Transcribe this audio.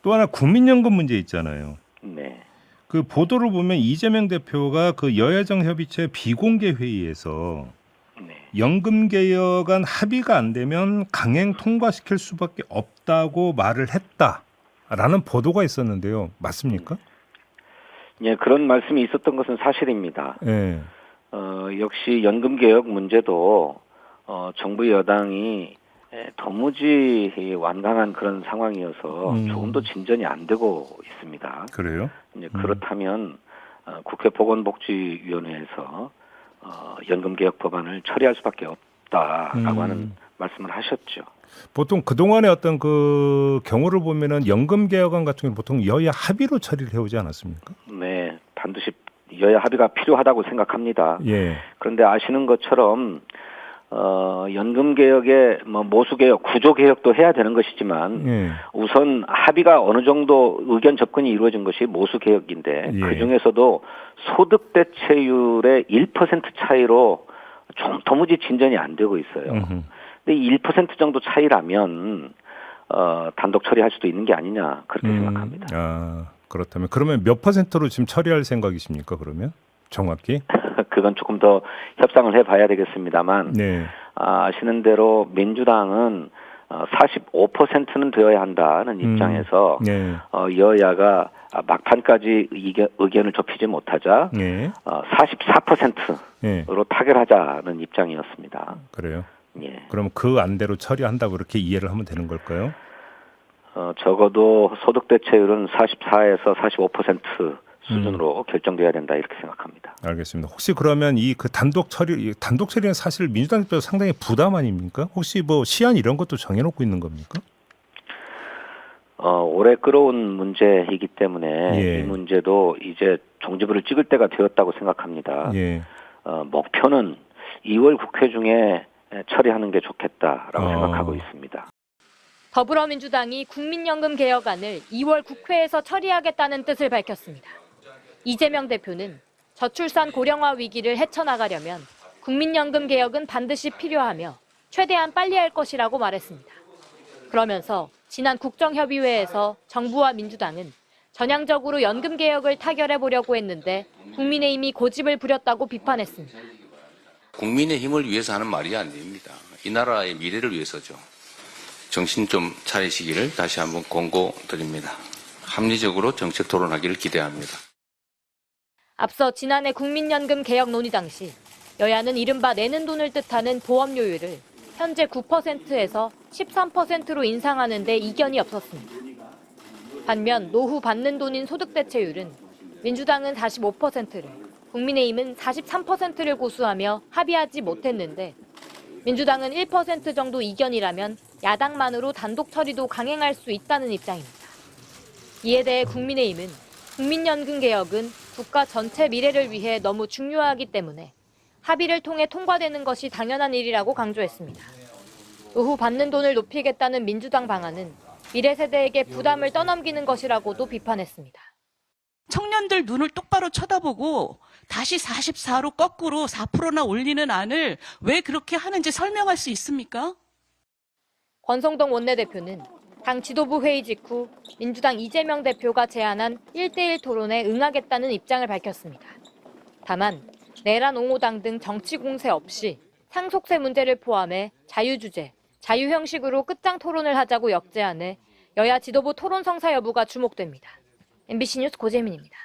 또 하나 국민연금 문제 있잖아요. 네. 그 보도를 보면 이재명 대표가 그 여야정 협의체 비공개 회의에서 네. 연금 개혁안 합의가 안 되면 강행 통과시킬 수밖에 없다고 말을 했다라는 보도가 있었는데요. 맞습니까? 예, 그런 말씀이 있었던 것은 사실입니다. 네. 역시 연금 개혁 문제도 정부 여당이 도무지 완강한 그런 상황이어서 조금도 진전이 안 되고 있습니다. 그래요? 이제 그렇다면 국회 보건복지위원회에서 연금 개혁 법안을 처리할 수밖에 없다라고 하는 말씀을 하셨죠. 보통 그동안의 어떤 그 경우를 보면은 연금 개혁안 같은 경우는 보통 여야 합의로 처리를 해오지 않았습니까? 네, 반드시 여야 합의가 필요하다고 생각합니다. 예. 그런데 아시는 것처럼 연금 개혁의 모수 개혁, 구조 개혁도 해야 되는 것이지만 예. 우선 합의가 어느 정도 의견 접근이 이루어진 것이 모수 개혁인데 예. 그 중에서도 소득 대체율의 1% 차이로 좀 도무지 진전이 안 되고 있어요. 근데 1% 정도 차이라면 단독 처리할 수도 있는 게 아니냐 그렇게 생각합니다. 아, 그렇다면 그러면 몇 %로 지금 처리할 생각이십니까? 그러면 정확히? 그건 조금 더 협상을 해봐야 되겠습니다만 네. 아시는 대로 민주당은 45%는 되어야 한다는 입장에서 네. 여야가 막판까지 의견을 좁히지 못하자 네. 44%로 네. 타결하자는 입장이었습니다. 그래요? 예. 그럼 그 안대로 처리한다고 이렇게 이해를 하면 되는 걸까요? 적어도 소득 대체율은 44에서 45% 수준으로 결정돼야 된다 이렇게 생각합니다. 알겠습니다. 혹시 그러면 이 그 단독 처리는 사실 민주당 입장에서 상당히 부담 아닙니까? 혹시 뭐 시한 이런 것도 정해놓고 있는 겁니까? 오래 끌어온 문제이기 때문에 예. 이 문제도 이제 종지부를 찍을 때가 되었다고 생각합니다. 예. 목표는 2월 국회 중에 처리하는 게 좋겠다라고 생각하고 있습니다. 더불어민주당이 국민연금 개혁안을 2월 국회에서 처리하겠다는 뜻을 밝혔습니다. 이재명 대표는 저출산 고령화 위기를 헤쳐나가려면 국민연금 개혁은 반드시 필요하며 최대한 빨리 할 것이라고 말했습니다. 그러면서 지난 국정협의회에서 정부와 민주당은 전향적으로 연금 개혁을 타결해 보려고 했는데 국민의힘이 고집을 부렸다고 비판했습니다. 국민의힘을 위해서 하는 말이 아닙니다. 이 나라의 미래를 위해서죠. 정신 좀 차리시기를 다시 한번 권고드립니다. 합리적으로 정책 토론하기를 기대합니다. 앞서 지난해 국민연금 개혁 논의 당시 여야는 이른바 내는 돈을 뜻하는 보험료율을 현재 9%에서 13%로 인상하는 데 이견이 없었습니다. 반면 노후 받는 돈인 소득 대체율은 민주당은 45%를, 국민의힘은 43%를 고수하며 합의하지 못했는데 민주당은 1% 정도 이견이라면 야당만으로 단독 처리도 강행할 수 있다는 입장입니다. 이에 대해 국민의힘은 국민연금 개혁은 국가 전체 미래를 위해 너무 중요하기 때문에 합의를 통해 통과되는 것이 당연한 일이라고 강조했습니다. 노후 받는 돈을 높이겠다는 민주당 방안은 미래 세대에게 부담을 떠넘기는 것이라고도 비판했습니다. 청년들 눈을 똑바로 쳐다보고 다시 44로 거꾸로 4%나 올리는 안을 왜 그렇게 하는지 설명할 수 있습니까? 권성동 원내대표는 당 지도부 회의 직후 민주당 이재명 대표가 제안한 1대1 토론에 응하겠다는 입장을 밝혔습니다. 다만 내란 옹호당 등 정치 공세 없이 상속세 문제를 포함해 자유주제, 자유 형식으로 끝장 토론을 하자고 역제안해 여야 지도부 토론 성사 여부가 주목됩니다. MBC 뉴스 고재민입니다.